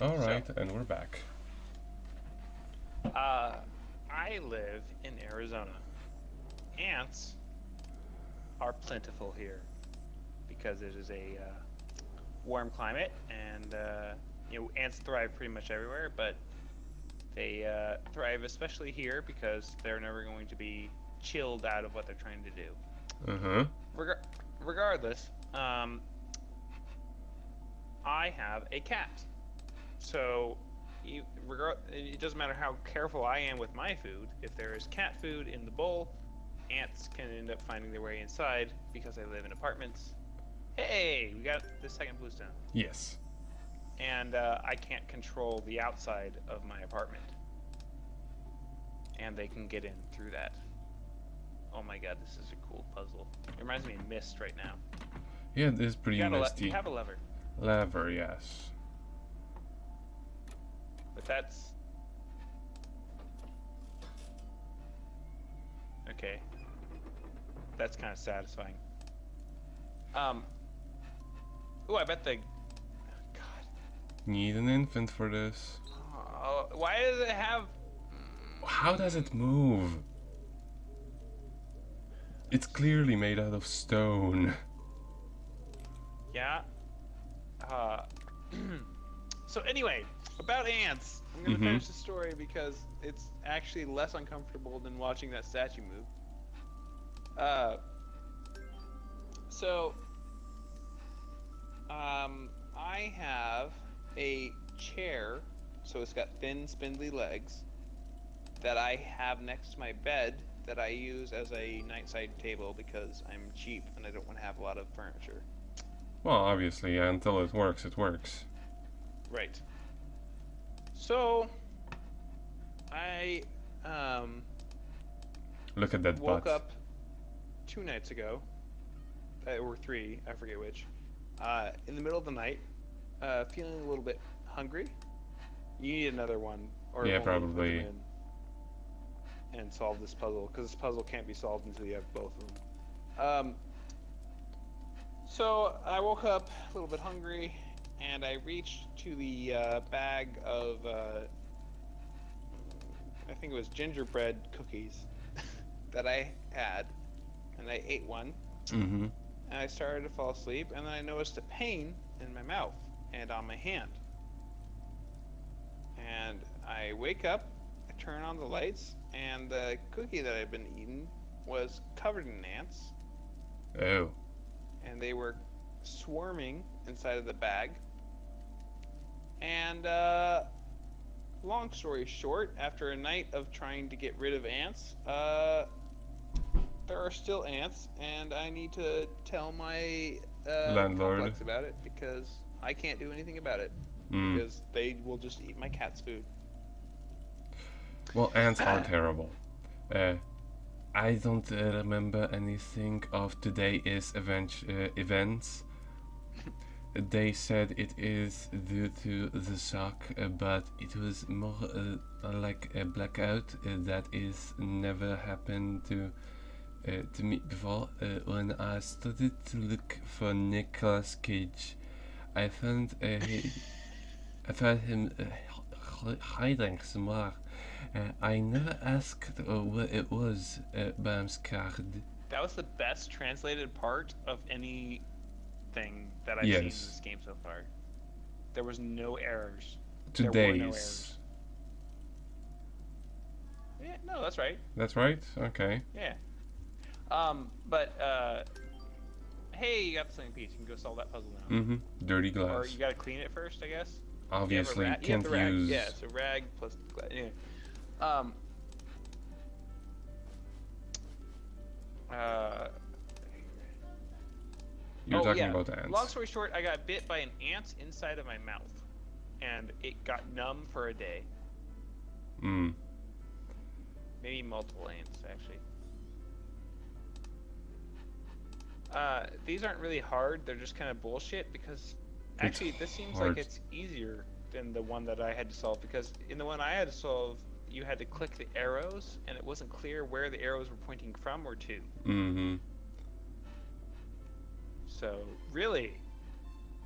Alright, and we're back. I live in Arizona. Ants are plentiful here because it is a warm climate, and ants thrive pretty much everywhere, but they thrive especially here because they're never going to be chilled out of what they're trying to do. Uh-huh. Regardless, I have a cat, so it doesn't matter how careful I am with my food. If there is cat food in the bowl, ants can end up finding their way inside because I live in apartments. Hey, we got the second bluestone. Yes. And I can't control the outside of my apartment. And they can get in through that. Oh my god, this is a cool puzzle. It reminds me of Myst right now. Yeah, it is pretty misty. You have a lever. Lever, yes. But that's... Okay. That's kind of satisfying. Oh, I bet the... God. Need an infant for this. Oh, why does it have... How does it move? It's clearly made out of stone. Yeah. So anyway, about ants. I'm gonna finish the story because it's actually less uncomfortable than watching that statue move. I have a chair, so it's got thin, spindly legs, that I have next to my bed that I use as a nightside table because I'm cheap and I don't want to have a lot of furniture. Well, obviously, yeah, until it works, it works. Right. So, I Look at that woke butt. up 2 nights ago, or 3, I forget which, in the middle of the night, feeling a little bit hungry. You need another one, or Yeah, it won't let you put probably. them in and solve this puzzle, because this puzzle can't be solved until you have both of them. So I woke up a little bit hungry, and I reached to the bag of, I think it was gingerbread cookies that I had, and I ate one, and I started to fall asleep, and then I noticed a pain in my mouth and on my hand. And I wake up, I turn on the lights, and the cookie that I'd been eating was covered in ants. Oh. And they were swarming inside of the bag. And long story short, after a night of trying to get rid of ants, there are still ants, and I need to tell my landlord complex about it because I can't do anything about it because they will just eat my cat's food. Well, ants are terrible. I don't remember anything of today's events. They said it is due to the shock, but it was more like a blackout that is never happened to me before. When I started to look for Nicolas Cage, I found him hiding somewhere. I never asked what it was, but I'm scared. That was the best translated part of anything that I've seen in this game so far. There was no errors. There were no errors. Yeah, no, that's right. That's right? Okay. Yeah. Hey, you got the same piece. You can go solve that puzzle now. Dirty glass. Or you gotta clean it first, I guess. Obviously, you can't have the rag. use. Yeah, it's a rag plus glass. Yeah. You're talking about ants. Long story short, I got bit by an ant inside of my mouth, and it got numb for a day. Maybe multiple ants, actually. These aren't really hard. They're just kind of bullshit because actually this seems like it's easier than the one that I had to solve, because in the one I had to solve, you had to click the arrows, and it wasn't clear where the arrows were pointing from or to. So really,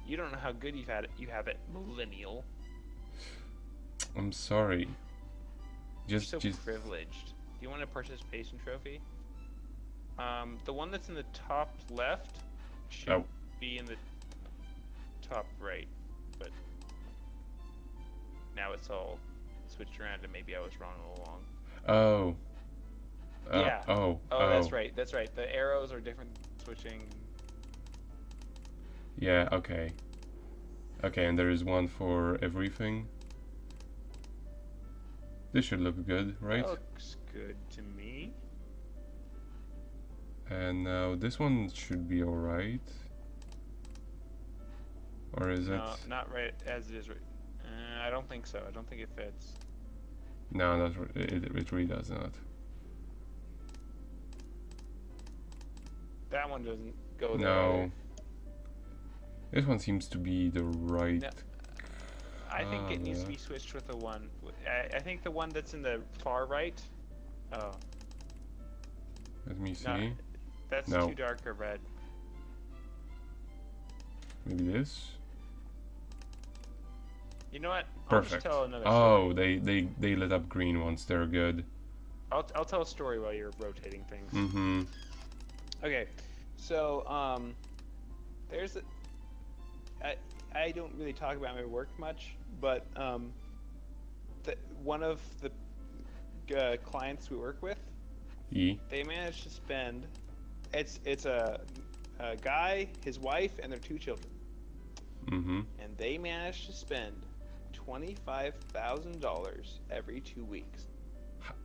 you don't know how good you have it, millennial. I'm sorry. You're Just so just privileged. Do you want a participation trophy? The one that's in the top left should Oh. be in the top right, but now it's all switched around and maybe I was wrong all along. Oh. Yeah. Oh. Oh, that's right. That's right. The arrows are different switching. Yeah, okay. Okay, and there is one for everything. This should look good, right? That looks good to me. And now this one should be alright. Or is it? No, not right as it is. I don't think so. I don't think it fits. No, it really does not. That one doesn't go there. No. either. This one seems to be the right. No. I think it needs to be switched with the one. I think the one that's in the far right. Oh, Let me see. no, that's No. too dark a red. Maybe this. You know what? Perfect. I'll just tell another Oh, story. they lit up green ones. They're good. I'll tell a story while you're rotating things. Mm-hmm. Okay, so there's a, I don't really talk about my work much, but one of the clients we work with, they managed to spend. It's a guy, his wife, and their 2 children, Mm-hmm. and they managed to spend $25,000 every 2 weeks.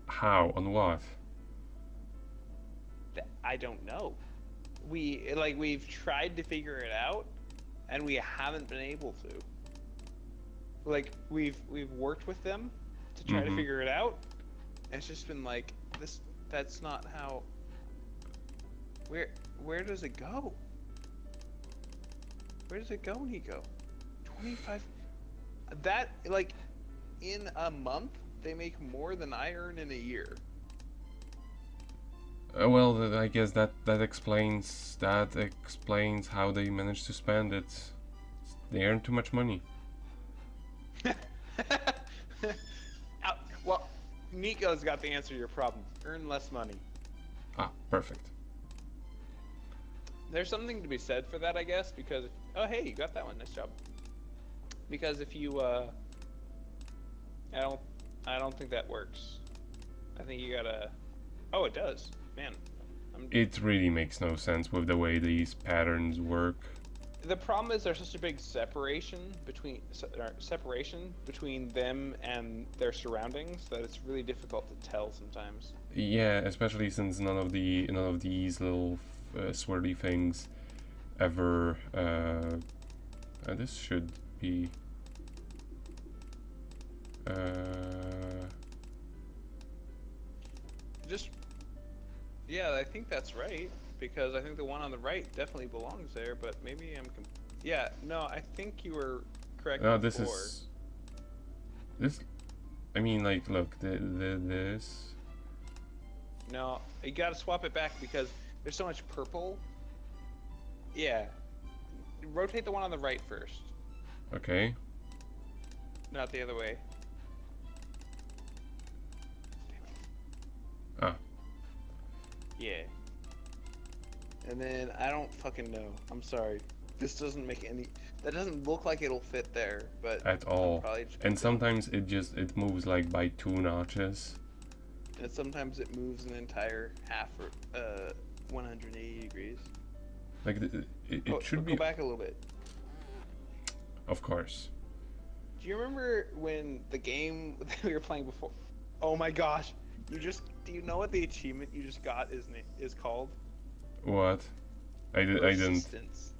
How? On what? I don't know. We've tried to figure it out, and we haven't been able to. Like we've worked with them to try to figure it out, and it's just been like this. That's not how. Where does it go? Where does it go, Nico? 25. That like in a month they make more than I earn in a year. Well, I guess that explains how they managed to spend it. They earn too much money. Well, Nico's got the answer to your problem. Earn less money. Ah, perfect. There's something to be said for that, I guess, because oh hey, you got that one. Nice job. Because if you I don't think that works. I think you gotta. Oh, it does. Man, It really makes no sense with the way these patterns work. the problem is there's such a big separation between them and their surroundings that it's really difficult to tell sometimes. Yeah, especially since none of these little swirly things ever. This should be. Yeah, I think that's right, because I think the one on the right definitely belongs there, but maybe yeah, no, I think you were correct No, before. This. I mean, like, look, this. No, you gotta swap it back because there's so much purple. Yeah. Rotate the one on the right first, Okay. not the other way. Ah. Yeah. And then I don't fucking know. I'm sorry. This doesn't make any. That doesn't look like it'll fit there, but At I'm all. probably just And gonna- sometimes it moves like by 2 notches. and sometimes it moves an entire half or 180 degrees. Like it should go be. back a little bit. Of course. Do you remember when the game that we were playing before? Oh my gosh! Do you know what the achievement you just got is called? What? I didn't. Persistence.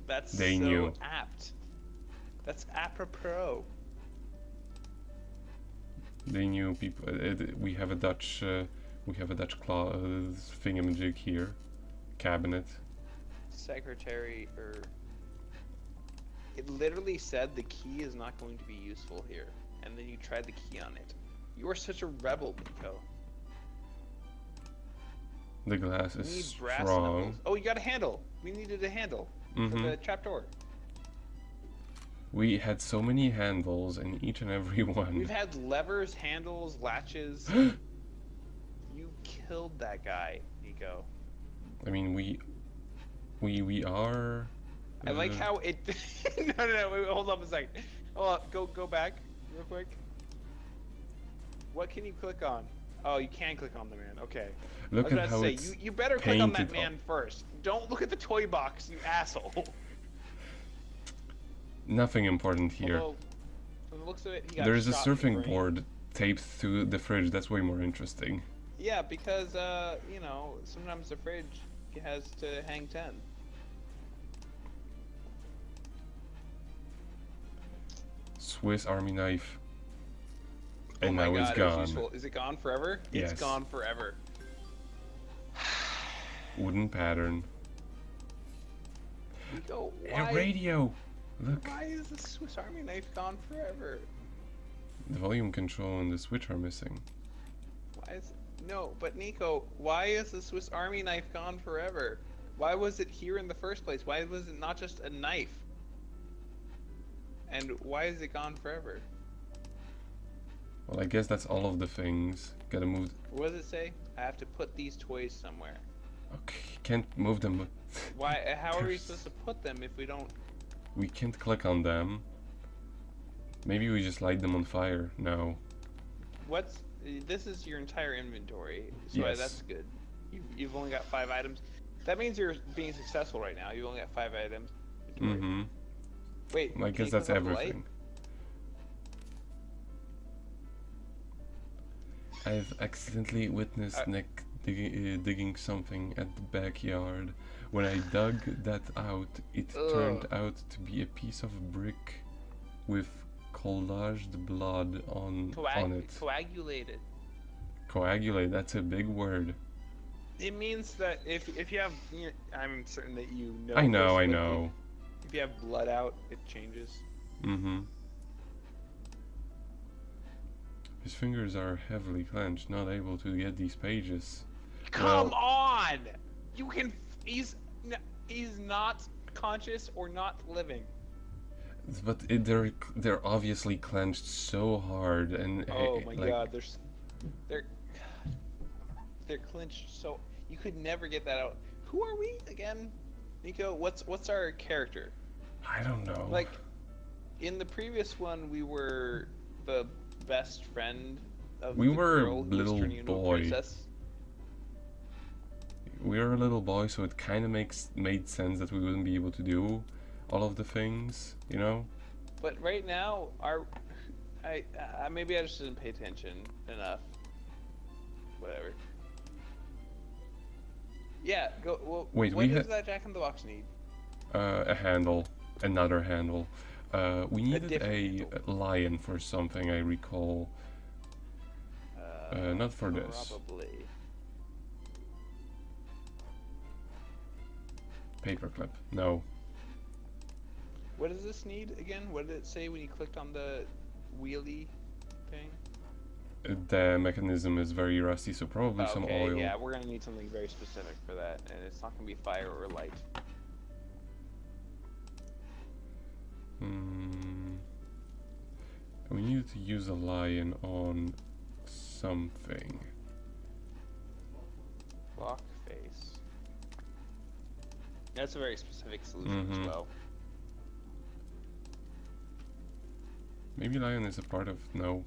That's They so knew. apt. That's apropos. They knew people. We have a Dutch. We have a Dutch claw thingamajig here. Cabinet. Secretary or. It literally said the key is not going to be useful here, and then you tried the key on it. You are such a rebel, Nico. The glass We is need brass strong. knuckles. Oh, you got a handle. We needed a handle for Mhm. the trapdoor. We had so many handles, and each and every one. We've had levers, handles, latches. You killed that guy, Nico. I mean, we are. I like how it. No. Wait, hold up a second. Hold up. Go back real quick. What can you click on? Oh, you can click on the man. Okay. Look I was at about how to it's say you better click on that painted man first. Don't look at the toy box, you asshole. Nothing important here. Although, from the looks of it, he got There's a shot in the surfing brain. board taped to the fridge. That's way more interesting. Yeah, because you know, sometimes the fridge has to hang 10. Swiss Army knife. Oh And my now God, it's it was gone. useful. Is it gone forever? Yes. It's gone forever. Wooden pattern. Nico, A why? radio! Look. Why is the Swiss Army knife gone forever? The volume control and the switch are missing. Why is no? But Nico, why is the Swiss Army knife gone forever? Why was it here in the first place? Why was it not just a knife? And why is it gone forever? Well, I guess that's all of the things. Gotta move. What does it say? I have to put these toys somewhere. Okay, can't move them. Why? How are we There's- supposed to put them if we don't? We can't click on them. Maybe we just light them on fire. No. What's? This is your entire inventory, so Yes. that's good. You've only got 5 items. That means you're being successful right now. You only got 5 items. Mm-hmm. Wait. I can guess you that's click on the light? everything. I've accidentally witnessed Nick digging something at the backyard. When I dug that out, it turned out to be a piece of brick with collaged blood on it. Coagulated. Coagulate, that's a big word. It means that if you have, I'm certain that you know. I know, this, I but know. If you have blood out, it changes. Mm-hmm. His fingers are heavily clenched, not able to get these pages. Come on! You can. He's not conscious or not living. But they're obviously clenched so hard, and Oh my like, God! They're clenched so you could never get that out. Who are we again, Nico? What's our character? I don't know. Like, in the previous one, we were the best friend of We the were a girl who was little turning into a boy. princess. We were a little boy, so it kind of made sense that we wouldn't be able to do all of the things, you know. But right now, I maybe I just didn't pay attention enough. Whatever. Yeah, go. Well, Wait, what we does that Jack in the Box need? A handle, another handle. We needed different a handle. lion for something, I recall. Not for this. Probably. Paperclip. No. What does this need again? What did it say when you clicked on the wheelie thing? The mechanism is very rusty, so probably some Okay, oil. yeah, we're gonna need something very specific for that, and it's not gonna be fire or light. We need to use a lion on something. Clock face. That's a very specific solution as well. Maybe lion is a part of no.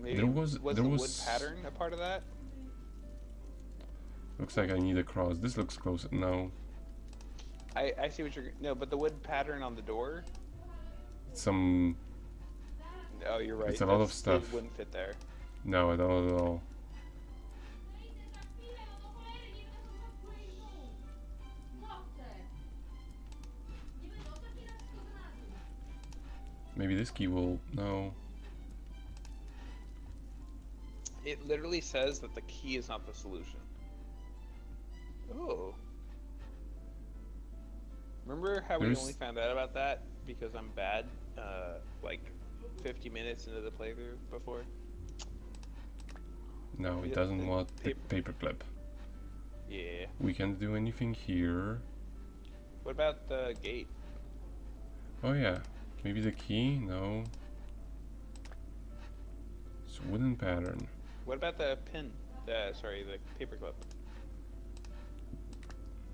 Maybe There was the wood pattern a part of that? Looks like I need a cross. This looks close. No, I see what you're. No, but the wood pattern on the door. some. Oh, you're right. It's a lot of It stuff. wouldn't fit there. No, I don't at all. Maybe this key will. No. It literally says that the key is not the solution. Oh. Remember how we only found out about that because I'm bad, like 50 minutes into the playthrough before? No, it doesn't want the paperclip. Yeah. We can't do anything here. What about the gate? Oh yeah, Maybe the key? No. It's a wooden pattern. What about the pin? Sorry, the paperclip.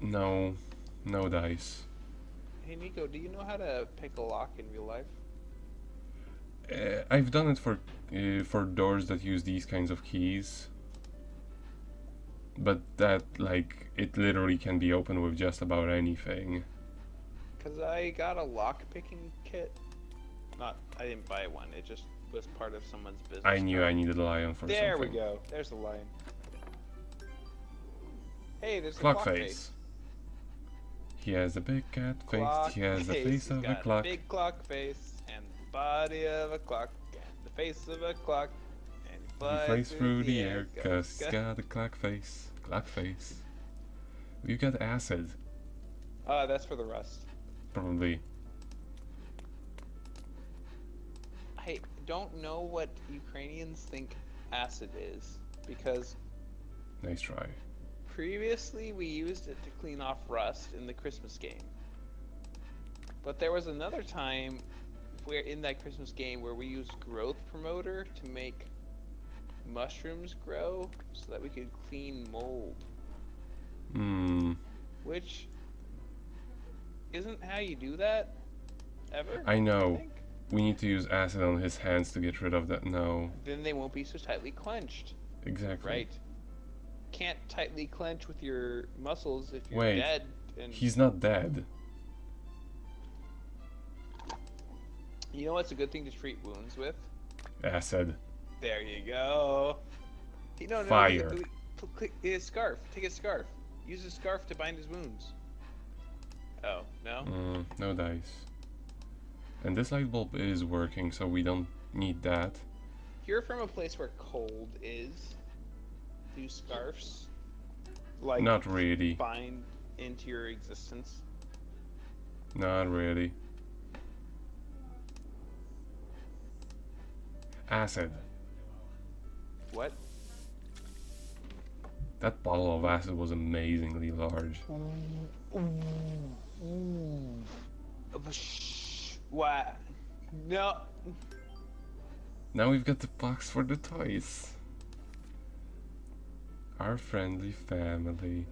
No. No dice. Hey Nico, do you know how to pick a lock in real life? I've done it for doors that use these kinds of keys. But that, like, it literally can be opened with just about anything. Cause I got a lock picking kit. I didn't buy one. It just was part of someone's business. I knew I needed a lion for there something. There we go. There's the lion. Hey, there's the Clock clock face. He has a big cat face. Clock He has the face He's of a got clock. Big clock face and the body of a clock and the face of a clock. And he He flies through the air 'cause he's got a clock face. Clock face. We've got acid. That's for the rust. Probably. I don't know what Ukrainians think acid is, because Nice try. previously we used it to clean off rust in the Christmas game. But there was another time where in that Christmas game where we used growth promoter to make mushrooms grow so that we could clean mold. Hmm. Which isn't how you do that ever. I know. think. We need to use acid on his hands to get rid of that. No. Then they won't be so tightly clenched. Exactly. Right. Can't tightly clench with your muscles if you're Wait, dead. And He's not dead. you know what's a good thing to treat wounds with? Acid. There you go. No, Fire. His scarf. Take his scarf. Use his scarf to bind his wounds. Oh, no? No dice. And this light bulb is working, so we don't need that. You're from a place where cold is. Do scarves like Not really. bind into your existence? Not really. Acid. What? That bottle of acid was amazingly large. What? No. Now we've got the box for the toys. Our friendly family.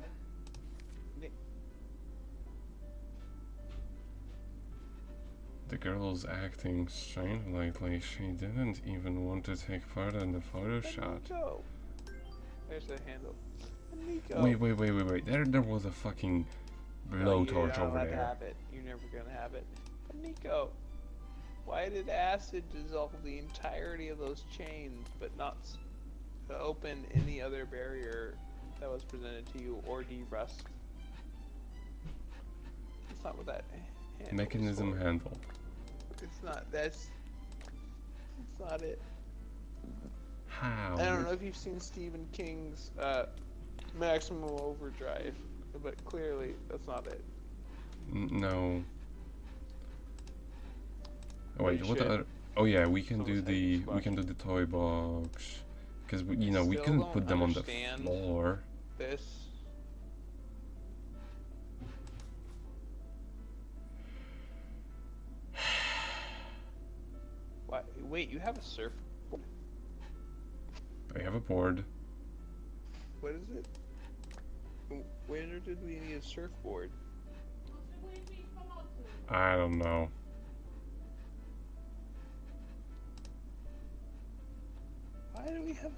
The girl's acting strangely. She didn't even want to take part in the photo shot. Nico. There's the handle. Nico. Wait. There was a fucking blowtorch over You're there. have it. You're never gonna have it. But Nico, why did acid dissolve the entirety of those chains, but not open any other barrier that was presented to you or de-rust? It's not what that handle Mechanism is for. handle. It's not. That's not it. How? I don't know if you've seen Stephen King's Maximum Overdrive, but clearly that's not it. No. Oh wait, You what should. other? Oh yeah, we can do Someone's the having we can do the toy box, because we Still couldn't don't put them on the understand. floor. This. What? Wait, you have a surf? I have a board. What is it? Where did we need a surfboard? I don't know. Why do we have?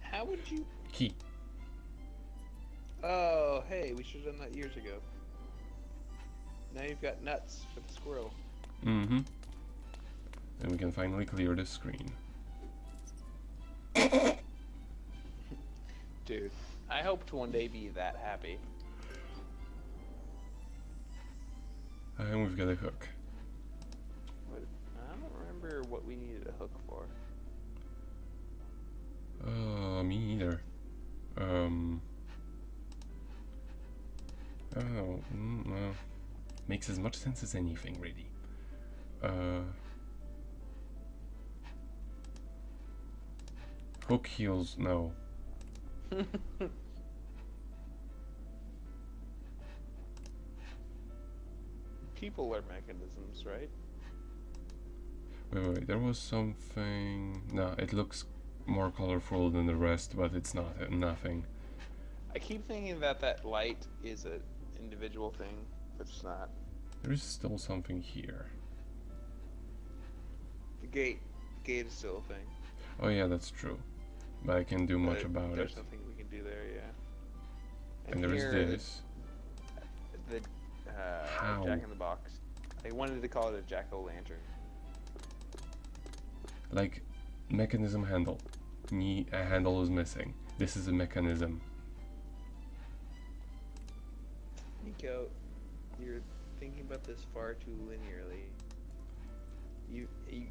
How would you? Key. Oh, hey, we should have done that years ago. Now you've got nuts for the squirrel. Mm-hmm. And we can finally clear the screen. Dude, I hope to one day be that happy. And we've got a hook. What, I don't remember what we needed a hook for. Me either. Oh, well, makes as much sense as anything, really. Hook heals, no. people are mechanisms, right? Wait, there was something. No, it looks more colorful than the rest, but it's not nothing. I keep thinking that that light is an individual thing, but it's not. There is still something here. The gate. The gate is still a thing. Oh yeah, that's true. But I can't do much But about there's it. something we can do there, yeah. And there is here, this. The How? Jack in the Box. I wanted to call it a jack-o'-lantern. Like, mechanism handle. A handle is missing. This is a mechanism. Nico, you're thinking about this far too linearly. You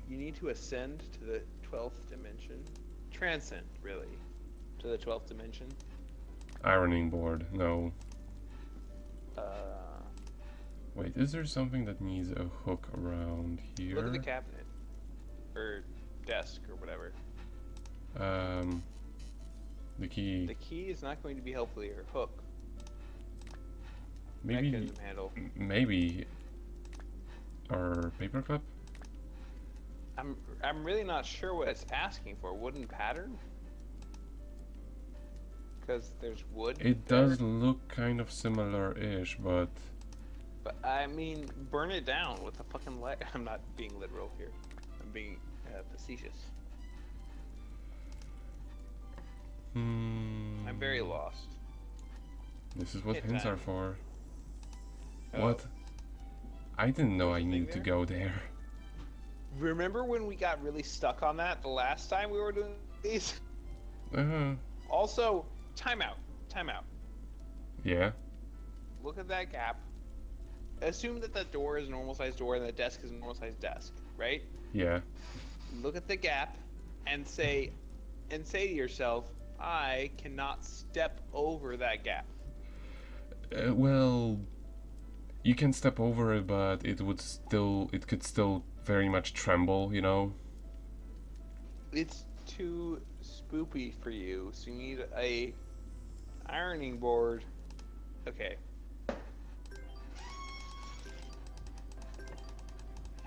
need to ascend to the 12th dimension. Transcend, really, to the 12th dimension. Ironing board. No. Uh, Wait, is there something that needs a hook around here? Look at the cabinet. Or desk, or whatever. The key. The key is not going to be helpful here. Hook. Maybe. Mechanism handle. Maybe. Or paperclip? I'm really not sure what it's asking for. Wooden pattern? Because there's wood. It does look kind of similar-ish, but But I mean, burn it down with a fucking light. I'm not being literal here. I'm being facetious. I'm very lost. This is what Hit hints time. are for. Oh. What? I didn't know There's I a thing need to there? go there. Remember when we got really stuck on that the last time we were doing these? Uh-huh. Also, timeout. Timeout. Yeah. Look at that gap. Assume that the door is a normal sized door and the desk is a normal sized desk, right? Yeah. Look at the gap and say to yourself, I cannot step over that gap. Well, you can step over it, but it could still very much tremble, you know? It's too spoopy for you, so you need a ironing board. Okay.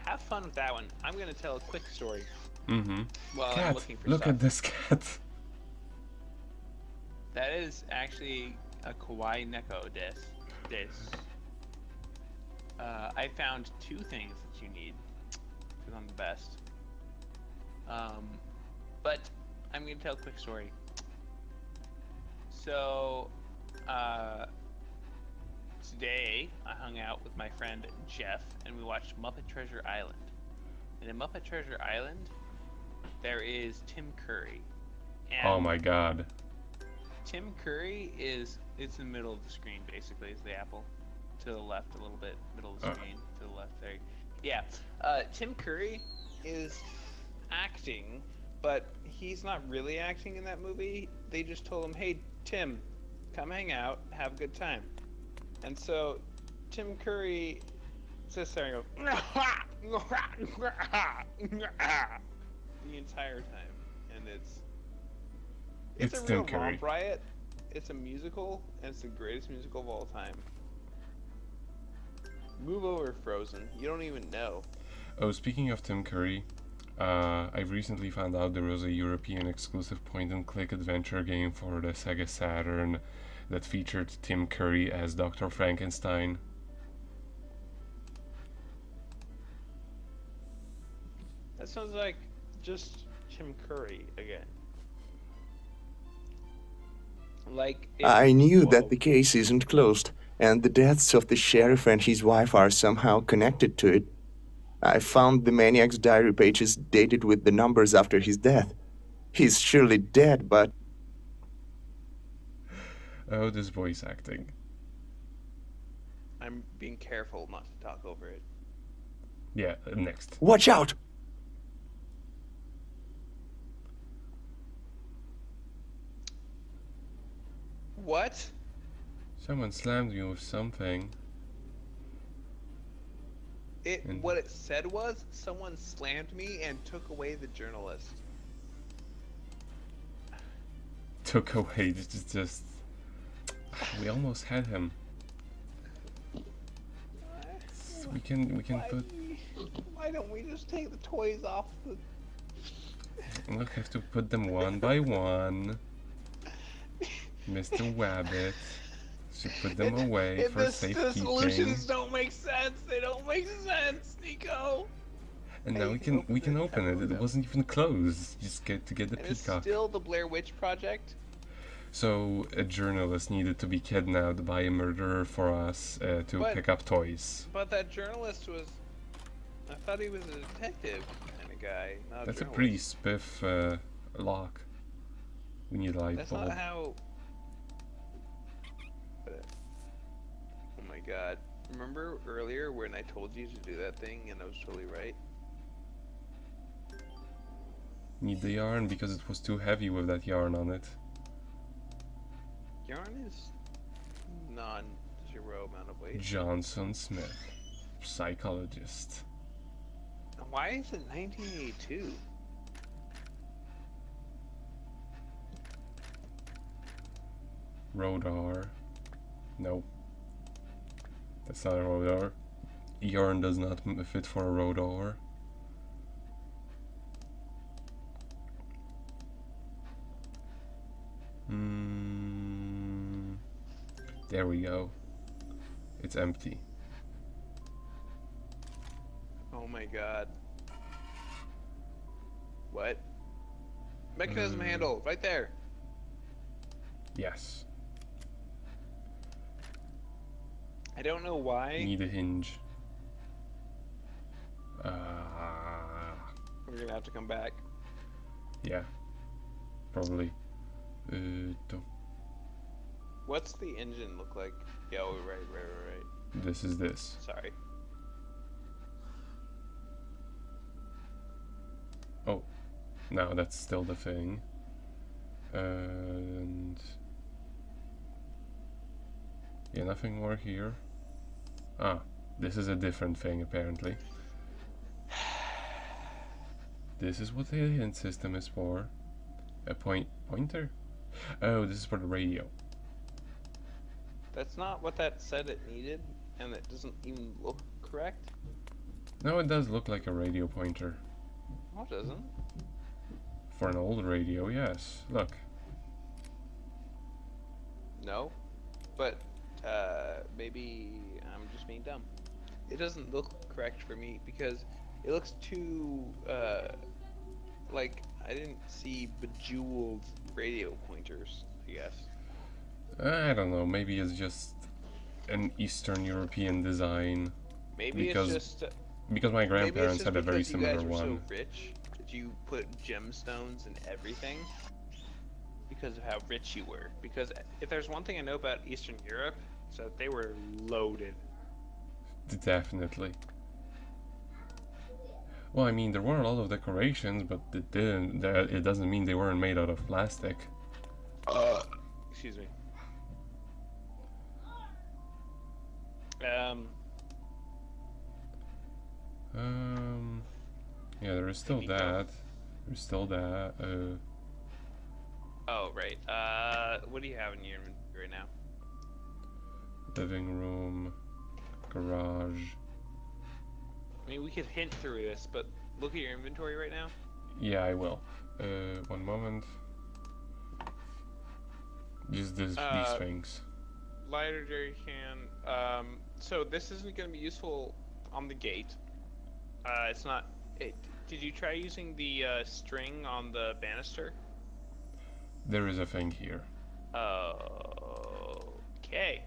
Have fun with that one. I'm gonna tell a quick story Mm-hmm. while I'm Cat, looking for look stuff. at this cat. That is actually a Kawaii Neko disc. I found two things that you need, because I'm the best. But I'm going to tell a quick story. So, today I hung out with my friend Jeff, and we watched Muppet Treasure Island. And in Muppet Treasure Island, there is Tim Curry. And Oh my god. Tim Curry it's in the middle of the screen, basically. It's the apple. To the left a little bit, middle of the screen, to the left there. Yeah. Tim Curry is acting, but he's not really acting in that movie. They just told him, hey, Tim, come hang out, have a good time. And so Tim Curry sits there and goes, the entire time. And it's a Tim real Curry. romp riot. It's a musical, and it's the greatest musical of all time. Move over, Frozen. You don't even know. Oh, speaking of Tim Curry, I've recently found out there was a European exclusive point-and-click adventure game for the Sega Saturn that featured Tim Curry as Dr. Frankenstein. That sounds like just Tim Curry again. Like I knew Whoa. that the case isn't closed, and the deaths of the sheriff and his wife are somehow connected to it. I found the maniac's diary pages dated with the numbers after his death. He's surely dead, but Oh, this voice acting. I'm being careful not to talk over it. Yeah, next. watch out! What? Someone slammed me with something. And- What it said was someone slammed me and took away the journalist. Took away, just... We almost had him. We can put. Why don't we just take the toys off the... We'll have to put them one by one. Mr. Wabbit should put them away for The safekeeping. solutions don't make sense. They don't make sense, Nico. And now we can open it. It wasn't even closed. Just get the And it's peacock. still the Blair Witch Project. So a journalist needed to be kidnapped by a murderer for us to But- pick up toys. But that journalist was... I thought he was a detective kind of guy, not a That's a journalist. pretty spiff lock. We need a light That's bulb. not how... Oh my god. Remember earlier when I told you to do that thing and I was totally right? Need the yarn because it was too heavy with that yarn on it. Yarn is non-zero amount of weight. Johnson Smith, psychologist. Why is it 1982? Rodar. No. That's not a rodar. Yarn does not fit for a rodar. There we go. It's empty. Oh my god. What? Mechanism handle, right there. Yes. I don't know why. Need a hinge. We're gonna have to come back. Yeah. Probably. To- What's the engine look like? Yeah, oh, right. This is this. Sorry. Oh. No, that's still the thing. And... yeah, nothing more here. Ah, this is a different thing apparently. This is what the alien system is for. A pointer? Oh, this is for the radio. That's not what that said it needed, and it doesn't even look correct. No, it does look like a radio pointer. No, it doesn't. For an old radio, yes. Look. No, but maybe I'm just being dumb. It doesn't look correct for me because it looks too like I didn't see bejeweled radio pointers, I guess. I don't know, maybe it's just an Eastern European design. Maybe Because it's just Because my maybe it's grandparents just had a very because you similar guys were one. so rich that you put gemstones in everything because of how rich you were. Because if there's one thing I know about Eastern Europe, it's that they were loaded. Definitely. Well, I mean, there were a lot of decorations, but it doesn't mean they weren't made out of plastic. Excuse me. Yeah, there is still Maybe go. that. There's still that. Oh, right. What do you have in your inventory right now? Living room, garage. I mean, we could hint through this, but look at your inventory right now. Yeah, I will. One moment. Just these things. Lighter jerry can. So this isn't going to be useful on the gate. It's not. Did you try using the string on the banister? There is a thing here. Okay.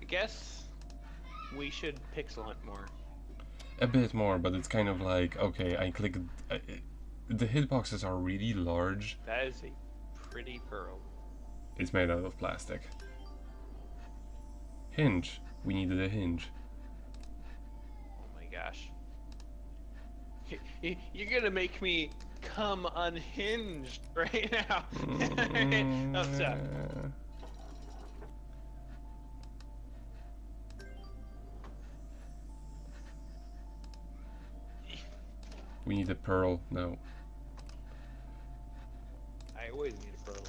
I guess we should pixel hunt more. A bit more, but it's kind of like, okay, I click. The hitboxes are really large. That is a pretty pearl. It's made out of plastic. Hinge. We needed a hinge. Oh my gosh. You're gonna make me come unhinged right now. Oh, stop. We need a pearl. No. I always need a pearl.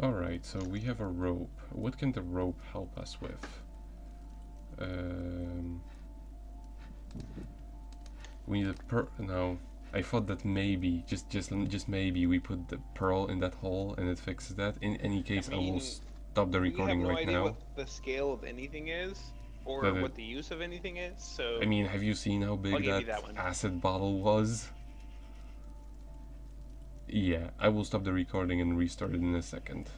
Alright, so we have a rope. What can the rope help us with? We need a no. I thought that maybe, just maybe, we put the pearl in that hole and it fixes that. In any case, I will stop the recording we have no right idea now. what the scale of anything is, or That what the use of anything is. So I mean, have you seen how I'll big give you that that one. acid bottle was? Yeah, I will stop the recording and restart it in a second.